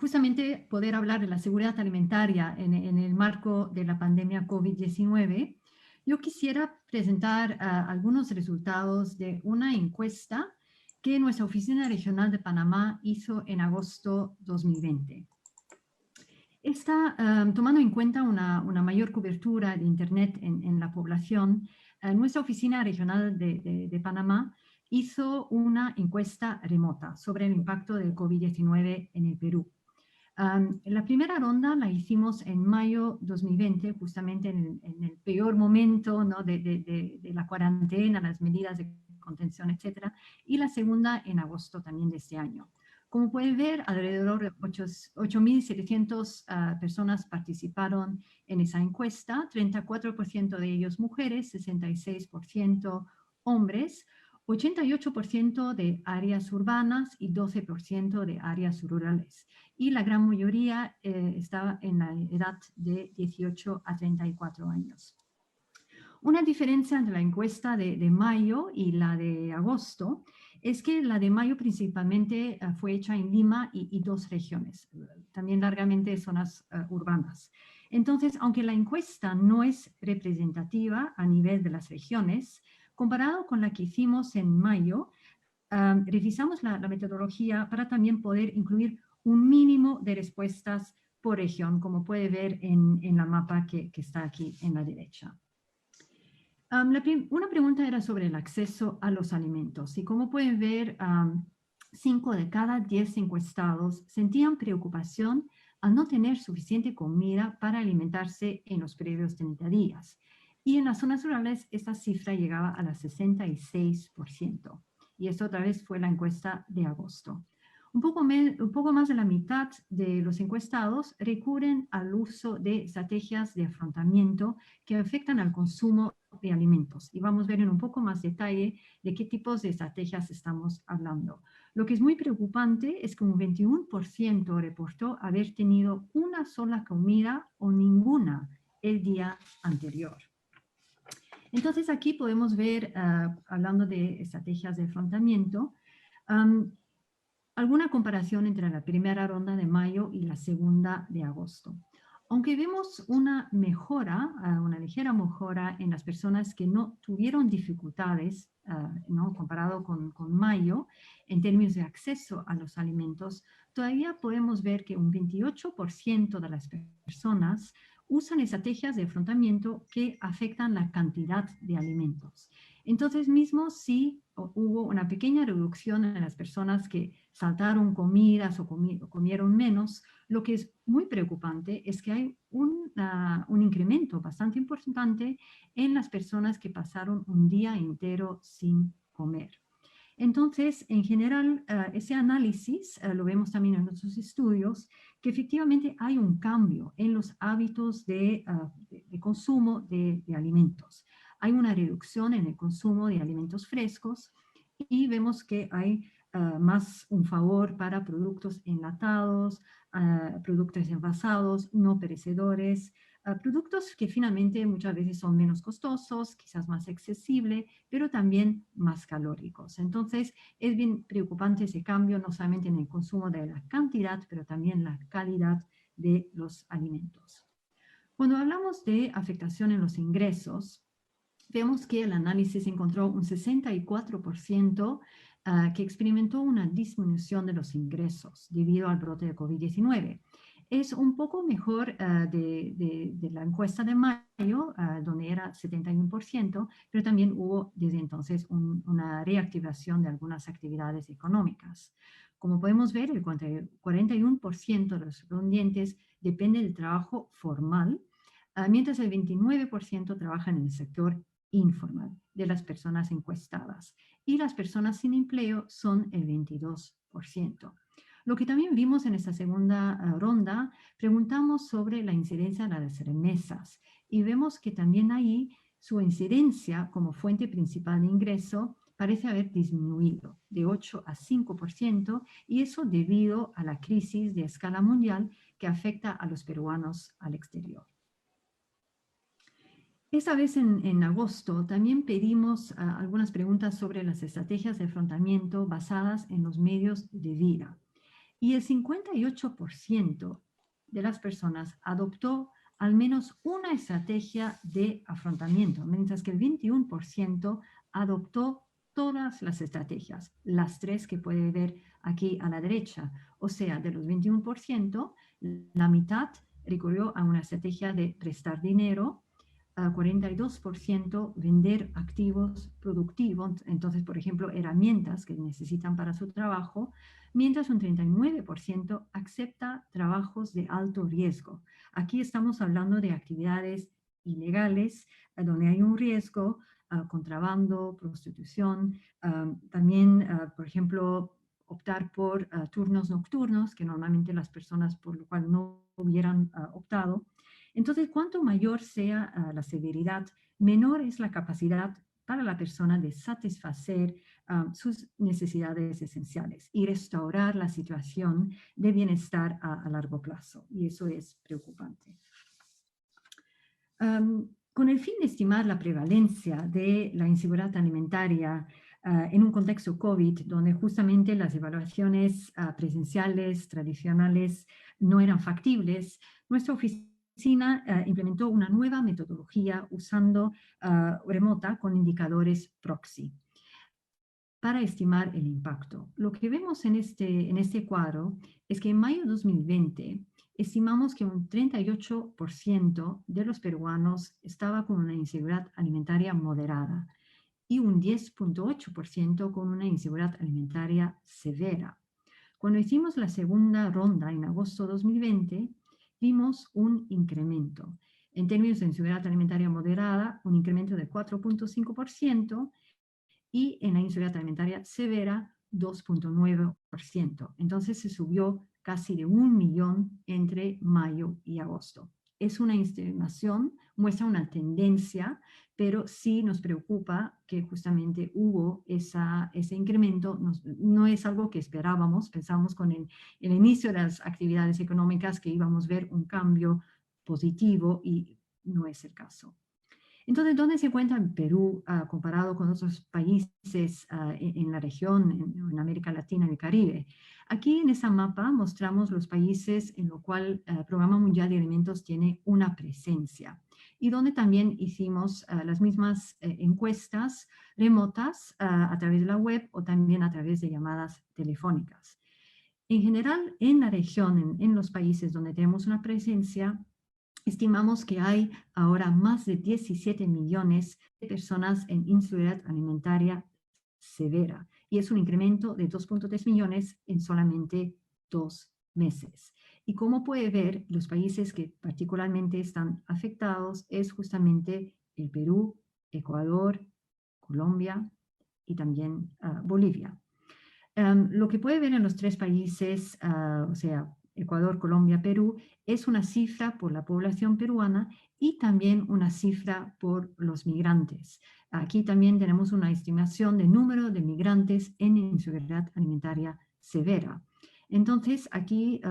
justamente poder hablar de la seguridad alimentaria en el marco de la pandemia COVID-19, yo quisiera presentar algunos resultados de una encuesta que nuestra Oficina Regional de Panamá hizo en agosto 2020. Está tomando en cuenta una mayor cobertura de Internet en la población. Nuestra Oficina Regional de Panamá hizo una encuesta remota sobre el impacto del COVID-19 en el Perú. La primera ronda la hicimos en mayo 2020, justamente en el peor momento, ¿no? de la cuarentena, las medidas de contención, etcétera, y la segunda en agosto también de este año. Como pueden ver, alrededor de 8.700 personas participaron en esa encuesta, 34% de ellos mujeres, 66% hombres, 88% de áreas urbanas y 12% de áreas rurales. Y la gran mayoría estaba en la edad de 18 a 34 años. Una diferencia entre la encuesta de mayo y la de agosto es que la de mayo principalmente fue hecha en Lima y dos regiones, también largamente zonas urbanas. Entonces, aunque la encuesta no es representativa a nivel de las regiones, comparado con la que hicimos en mayo, revisamos la metodología para también poder incluir un mínimo de respuestas por región, como puede ver en la mapa que está aquí en la derecha. Una pregunta era sobre el acceso a los alimentos y como pueden ver, 5 de cada 10 encuestados sentían preocupación al no tener suficiente comida para alimentarse en los previos 30 días. Y en las zonas rurales esta cifra llegaba a la 66%. Y esto otra vez fue la encuesta de agosto. Un poco más de la mitad de los encuestados recurren al uso de estrategias de afrontamiento que afectan al consumo de alimentos. Y vamos a ver en un poco más detalle de qué tipos de estrategias estamos hablando. Lo que es muy preocupante es que un 21% reportó haber tenido una sola comida o ninguna el día anterior. Entonces aquí podemos ver, hablando de estrategias de afrontamiento, alguna comparación entre la primera ronda de mayo y la segunda de agosto. Aunque vemos una mejora, una ligera mejora en las personas que no tuvieron dificultades, ¿no? Comparado con mayo, en términos de acceso a los alimentos, todavía podemos ver que un 28% de las personas usan estrategias de afrontamiento que afectan la cantidad de alimentos. Entonces, mismo si hubo una pequeña reducción en las personas que saltaron comidas o comieron menos, lo que es muy preocupante es que hay un incremento bastante importante en las personas que pasaron un día entero sin comer. Entonces, en general, ese análisis lo vemos también en nuestros estudios, que efectivamente hay un cambio en los hábitos de consumo de alimentos. Hay una reducción en el consumo de alimentos frescos y vemos que hay más un favor para productos enlatados, productos envasados, no perecedores, productos que finalmente muchas veces son menos costosos, quizás más accesibles, pero también más calóricos. Entonces, es bien preocupante ese cambio, no solamente en el consumo de la cantidad, pero también la calidad de los alimentos. Cuando hablamos de afectación en los ingresos, vemos que el análisis encontró un 64% que experimentó una disminución de los ingresos debido al brote de COVID-19. Es un poco mejor de la encuesta de mayo, donde era 71%, pero también hubo desde entonces una reactivación de algunas actividades económicas. Como podemos ver, el 41% de los respondientes depende del trabajo formal, mientras el 29% trabaja en el sector informal de las personas encuestadas y las personas sin empleo son el 22%. Lo que también vimos en esta segunda ronda, preguntamos sobre la incidencia de las remesas y vemos que también ahí su incidencia como fuente principal de ingreso parece haber disminuido de 8 a 5% y eso debido a la crisis de escala mundial que afecta a los peruanos al exterior. Esta vez en agosto también pedimos algunas preguntas sobre las estrategias de afrontamiento basadas en los medios de vida. Y el 58% de las personas adoptó al menos una estrategia de afrontamiento, mientras que el 21% adoptó todas las estrategias, las tres que puede ver aquí a la derecha. O sea, de los 21%, la mitad recurrió a una estrategia de prestar dinero, 42% vender activos productivos, entonces, por ejemplo, herramientas que necesitan para su trabajo, mientras un 39% acepta trabajos de alto riesgo. Aquí estamos hablando de actividades ilegales, donde hay un riesgo, contrabando, prostitución, también, por ejemplo, optar por turnos nocturnos, que normalmente las personas por lo cual no hubieran optado. Entonces, cuanto mayor sea la severidad, menor es la capacidad para la persona de satisfacer sus necesidades esenciales y restaurar la situación de bienestar a largo plazo. Y eso es preocupante. Con el fin de estimar la prevalencia de la inseguridad alimentaria en un contexto COVID, donde justamente las evaluaciones presenciales, tradicionales, no eran factibles, nuestra oficina implementó una nueva metodología usando remota con indicadores proxy para estimar el impacto. Lo que vemos en este cuadro es que en mayo de 2020 estimamos que un 38% de los peruanos estaba con una inseguridad alimentaria moderada y un 10.8% con una inseguridad alimentaria severa. Cuando hicimos la segunda ronda en agosto de 2020, vimos un incremento. En términos de inseguridad alimentaria moderada, un incremento de 4.5%, y en la inseguridad alimentaria severa 2.9%. Entonces se subió casi de 1 millón entre mayo y agosto. Es una estimación, muestra una tendencia, pero sí nos preocupa que justamente hubo ese incremento. No es algo que esperábamos, pensábamos con el inicio de las actividades económicas que íbamos a ver un cambio positivo y no es el caso. Entonces, ¿dónde se encuentra Perú comparado con otros países en la región, en América Latina y el Caribe? Aquí en esa mapa mostramos los países en los cuales el Programa Mundial de Alimentos tiene una presencia y donde también hicimos las mismas encuestas remotas a través de la web o también a través de llamadas telefónicas. En general, en la región, en los países donde tenemos una presencia, estimamos que hay ahora más de 17 millones de personas en inseguridad alimentaria severa y es un incremento de 2.3 millones en solamente 2 meses. Y como puede ver, los países que particularmente están afectados es justamente el Perú, Ecuador, Colombia y también Bolivia. Lo que puede ver en los tres países, o sea, Ecuador, Colombia, Perú, es una cifra por la población peruana y también una cifra por los migrantes. Aquí también tenemos una estimación de número de migrantes en inseguridad alimentaria severa. Entonces, aquí,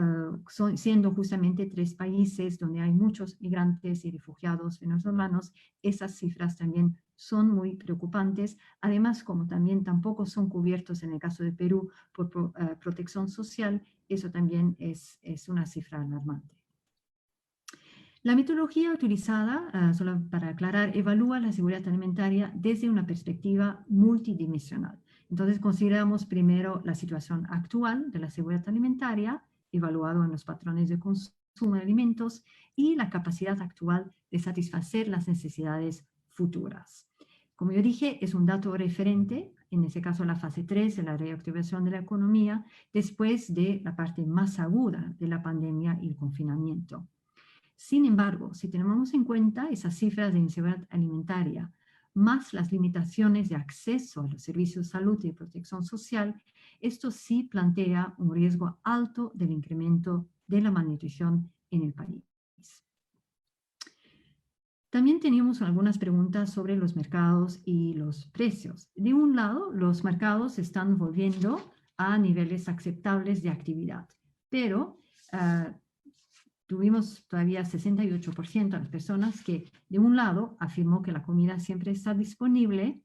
siendo justamente tres países donde hay muchos migrantes y refugiados venezolanos, esas cifras también son muy preocupantes. Además, como también tampoco son cubiertos en el caso de Perú por protección social, eso también es una cifra alarmante. La metodología utilizada, solo para aclarar, evalúa la seguridad alimentaria desde una perspectiva multidimensional. Entonces, consideramos primero la situación actual de la seguridad alimentaria, evaluado en los patrones de consumo de alimentos, y la capacidad actual de satisfacer las necesidades futuras. Como yo dije, es un dato referente, en este caso la fase 3 de la reactivación de la economía, después de la parte más aguda de la pandemia y el confinamiento. Sin embargo, si tenemos en cuenta esas cifras de inseguridad alimentaria, más las limitaciones de acceso a los servicios de salud y de protección social, esto sí plantea un riesgo alto del incremento de la malnutrición en el país. También teníamos algunas preguntas sobre los mercados y los precios. De un lado, los mercados se están volviendo a niveles aceptables de actividad, pero tuvimos todavía 68% de las personas que, de un lado, afirmó que la comida siempre está disponible,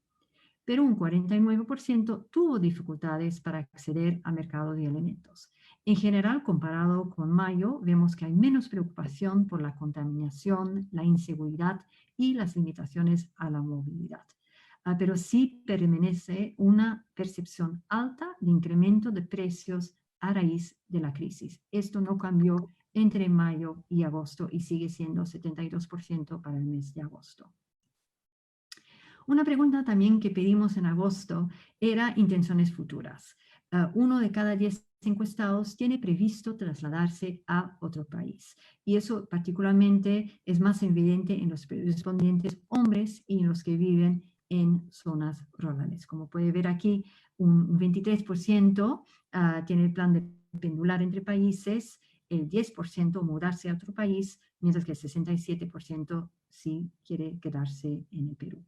pero un 49% tuvo dificultades para acceder al mercado de alimentos. En general, comparado con mayo, vemos que hay menos preocupación por la contaminación, la inseguridad y las limitaciones a la movilidad. Pero sí permanece una percepción alta de incremento de precios a raíz de la crisis. Esto no cambió entre mayo y agosto y sigue siendo 72% para el mes de agosto. Una pregunta también que pedimos en agosto era intenciones futuras. Uno de cada 10 encuestados tiene previsto trasladarse a otro país. Y eso particularmente es más evidente en los respondientes hombres y en los que viven en zonas rurales. Como puede ver aquí, un 23% tiene el plan de pendular entre países, el 10% mudarse a otro país, mientras que el 67% sí quiere quedarse en el Perú.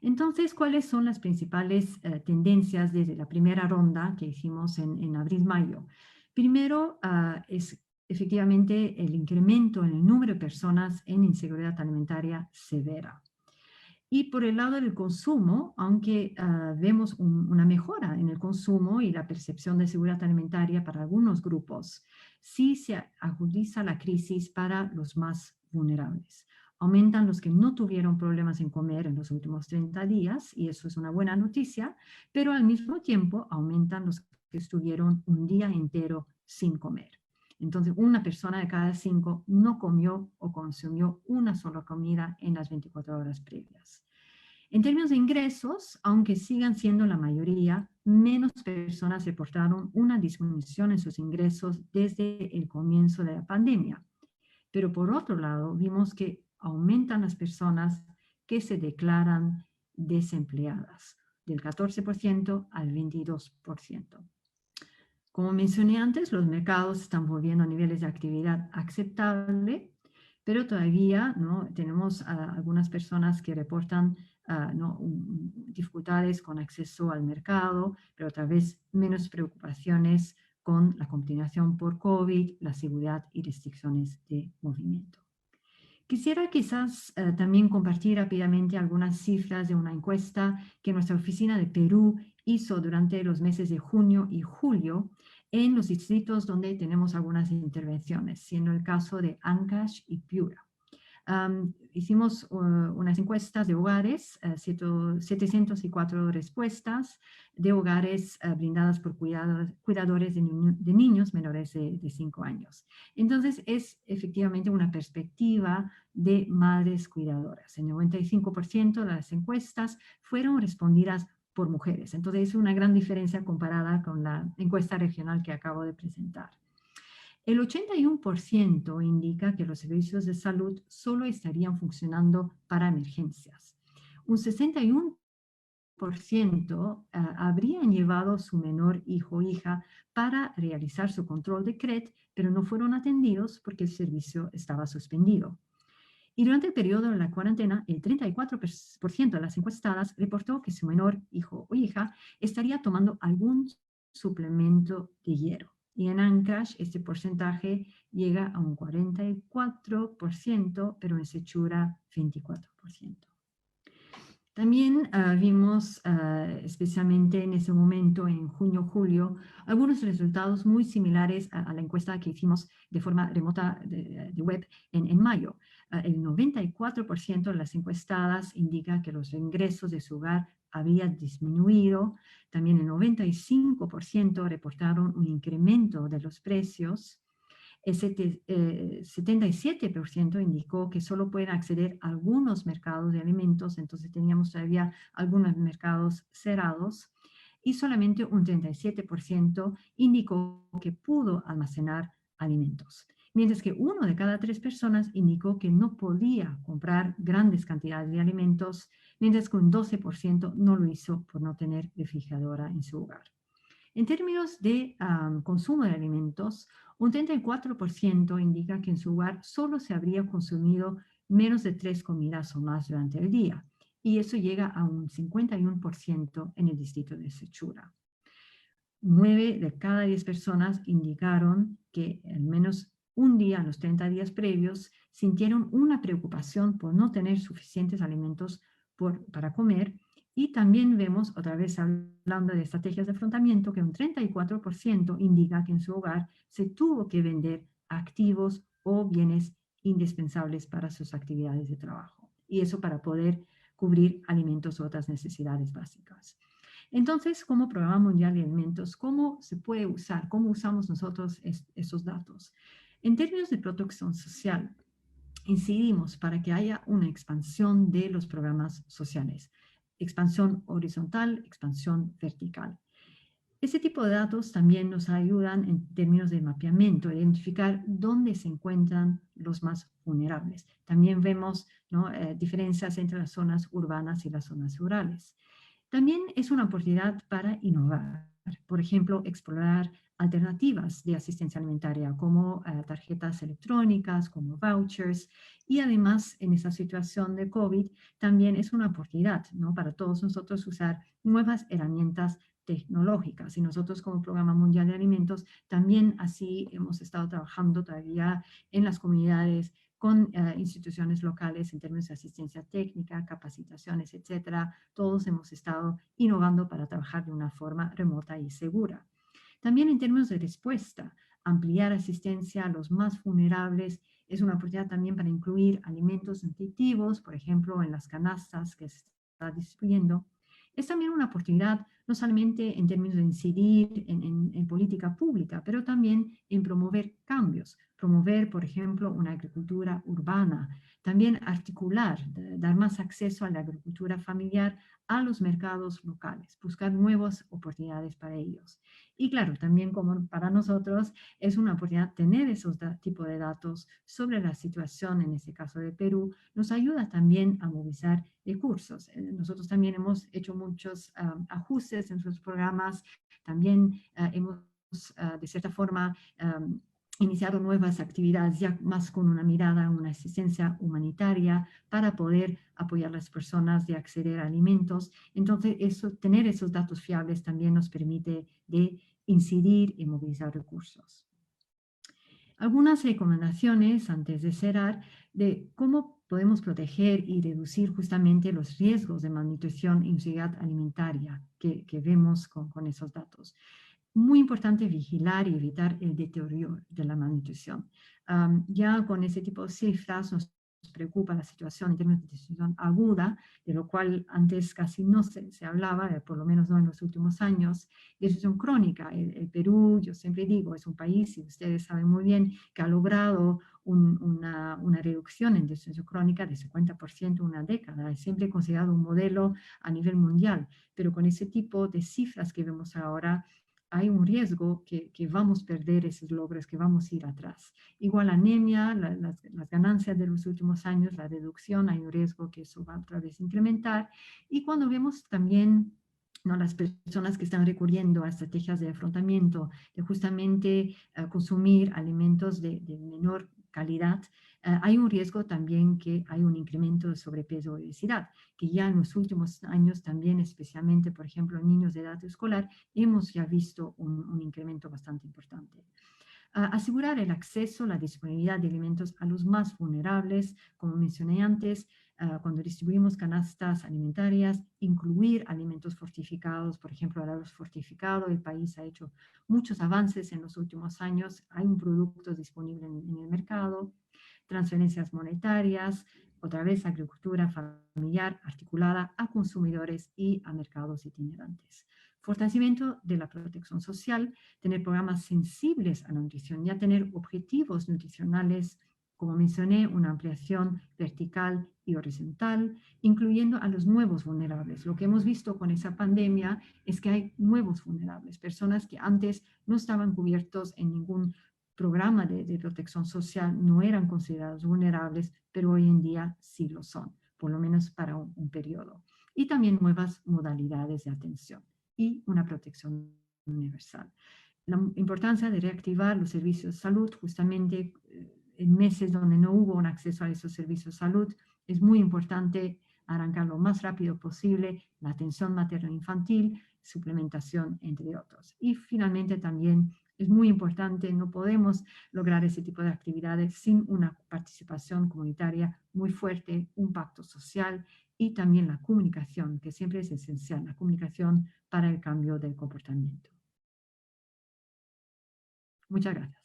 Entonces, ¿cuáles son las principales tendencias desde la primera ronda que hicimos en abril-mayo? Primero, es efectivamente el incremento en el número de personas en inseguridad alimentaria severa. Y por el lado del consumo, aunque vemos una mejora en el consumo y la percepción de seguridad alimentaria para algunos grupos, sí se agudiza la crisis para los más vulnerables. Aumentan los que no tuvieron problemas en comer en los últimos 30 días, y eso es una buena noticia, pero al mismo tiempo aumentan los que estuvieron un día entero sin comer. Entonces, una persona de cada 5 no comió o consumió una sola comida en las 24 horas previas. En términos de ingresos, aunque sigan siendo la mayoría, menos personas reportaron una disminución en sus ingresos desde el comienzo de la pandemia. Pero por otro lado, vimos que aumentan las personas que se declaran desempleadas, del 14% al 22%. Como mencioné antes, los mercados están volviendo a niveles de actividad aceptable, pero todavía ¿no? tenemos algunas personas que reportan ¿no? dificultades con acceso al mercado, pero tal vez menos preocupaciones con la contaminación por COVID, la seguridad y restricciones de movimiento. Quisiera quizás también compartir rápidamente algunas cifras de una encuesta que nuestra oficina de Perú hizo durante los meses de junio y julio en los distritos donde tenemos algunas intervenciones, siendo el caso de Ancash y Piura. Hicimos unas encuestas de hogares, 704 respuestas de hogares brindadas por cuidadores de niños menores de 5 años. Entonces, es efectivamente una perspectiva de madres cuidadoras. El 95% de las encuestas fueron respondidas por mujeres. Entonces, es una gran diferencia comparada con la encuesta regional que acabo de presentar. El 81% indica que los servicios de salud solo estarían funcionando para emergencias. Un 61% habrían llevado a su menor hijo o hija para realizar su control de CRET, pero no fueron atendidos porque el servicio estaba suspendido. Y durante el periodo de la cuarentena, el 34% de las encuestadas reportó que su menor hijo o hija estaría tomando algún suplemento de hierro. Y en Ancash este porcentaje llega a un 44%, pero en Sechura 24%. También vimos, especialmente en ese momento, en junio-julio, algunos resultados muy similares a la encuesta que hicimos de forma remota de web en mayo. El 94% de las encuestadas indica que los ingresos de su hogar habían disminuido. También el 95% reportaron un incremento de los precios. El 77% indicó que solo pueden acceder a algunos mercados de alimentos, entonces teníamos todavía algunos mercados cerrados, y solamente un 37% indicó que pudo almacenar alimentos. Mientras que 1 de cada 3 personas indicó que no podía comprar grandes cantidades de alimentos, mientras que un 12% no lo hizo por no tener refrigeradora en su hogar. En términos de consumo de alimentos, un 34% indica que en su hogar solo se habría consumido menos de 3 comidas o más durante el día, y eso llega a un 51% en el distrito de Sechura. 9 de cada 10 personas indicaron que al menos un día en los 30 días previos sintieron una preocupación por no tener suficientes alimentos para comer, Y también vemos, otra vez hablando de estrategias de afrontamiento, que un 34% indica que en su hogar se tuvo que vender activos o bienes indispensables para sus actividades de trabajo. Y eso para poder cubrir alimentos u otras necesidades básicas. Entonces, como Programa Mundial de Alimentos, ¿cómo se puede usar? ¿Cómo usamos nosotros esos datos? En términos de protección social, incidimos para que haya una expansión de los programas sociales. Expansión horizontal, expansión vertical. Ese tipo de datos también nos ayudan en términos de mapeamiento, identificar dónde se encuentran los más vulnerables. También vemos, ¿no?, diferencias entre las zonas urbanas y las zonas rurales. También es una oportunidad para innovar. Por ejemplo, explorar alternativas de asistencia alimentaria como tarjetas electrónicas, como vouchers. Y además, en esa situación de COVID, también es una oportunidad, ¿no?, para todos nosotros usar nuevas herramientas tecnológicas. Y nosotros como Programa Mundial de Alimentos también así hemos estado trabajando todavía en las comunidades con instituciones locales en términos de asistencia técnica, capacitaciones, etcétera. Todos hemos estado innovando para trabajar de una forma remota y segura. También en términos de respuesta, ampliar asistencia a los más vulnerables es una oportunidad también para incluir alimentos nutritivos, por ejemplo, en las canastas que se está distribuyendo. Es también una oportunidad no solamente en términos de incidir en política pública, pero también en promover cambios, promover, por ejemplo, una agricultura urbana, también articular, dar más acceso a la agricultura familiar a los mercados locales, buscar nuevas oportunidades para ellos. Y claro, también como para nosotros es una oportunidad tener esos tipos de datos sobre la situación, en este caso de Perú, nos ayuda también a movilizar recursos. Nosotros también hemos hecho muchos ajustes en sus programas, también hemos de cierta forma iniciado nuevas actividades ya más con una mirada, una asistencia humanitaria para poder apoyar a las personas de acceder a alimentos. Entonces, tener esos datos fiables también nos permite de incidir y movilizar recursos. Algunas recomendaciones antes de cerrar de cómo podemos proteger y reducir justamente los riesgos de malnutrición e inseguridad alimentaria que vemos con esos datos. Muy importante vigilar y evitar el deterioro de la malnutrición. Ya con ese tipo de cifras nos preocupa la situación en términos de nutrición aguda, de lo cual antes casi no se hablaba, por lo menos no en los últimos años, de nutrición crónica. El Perú, yo siempre digo, es un país, y ustedes saben muy bien, que ha logrado una reducción en desnutrición crónica de 50% en una década. Es siempre considerado un modelo a nivel mundial, pero con ese tipo de cifras que vemos ahora, hay un riesgo que vamos a perder esos logros, que vamos a ir atrás. Igual anemia, las ganancias de los últimos años, la reducción, hay un riesgo que eso va otra vez a incrementar. Y cuando vemos también, ¿no?, las personas que están recurriendo a estrategias de afrontamiento, de justamente consumir alimentos de menor calidad, hay un riesgo también que hay un incremento de sobrepeso y obesidad, que ya en los últimos años también, especialmente, por ejemplo, en niños de edad escolar, hemos ya visto un incremento bastante importante. Asegurar el acceso, la disponibilidad de alimentos a los más vulnerables, como mencioné antes, cuando distribuimos canastas alimentarias, incluir alimentos fortificados, por ejemplo, el arroz fortificado. El país ha hecho muchos avances en los últimos años, hay un producto disponible en el mercado. Transferencias monetarias, otra vez agricultura familiar articulada a consumidores y a mercados itinerantes. Fortalecimiento de la protección social, tener programas sensibles a la nutrición, ya tener objetivos nutricionales, como mencioné, una ampliación vertical y horizontal, incluyendo a los nuevos vulnerables. Lo que hemos visto con esa pandemia es que hay nuevos vulnerables, personas que antes no estaban cubiertos en ningún programa de protección social, no eran considerados vulnerables, pero hoy en día sí lo son, por lo menos para un periodo. Y también nuevas modalidades de atención y una protección universal. La importancia de reactivar los servicios de salud, justamente en meses donde no hubo un acceso a esos servicios de salud, es muy importante arrancar lo más rápido posible la atención materno-infantil, suplementación, entre otros. Y finalmente también es muy importante, no podemos lograr ese tipo de actividades sin una participación comunitaria muy fuerte, un pacto social y también la comunicación, que siempre es esencial, la comunicación para el cambio del comportamiento. Muchas gracias.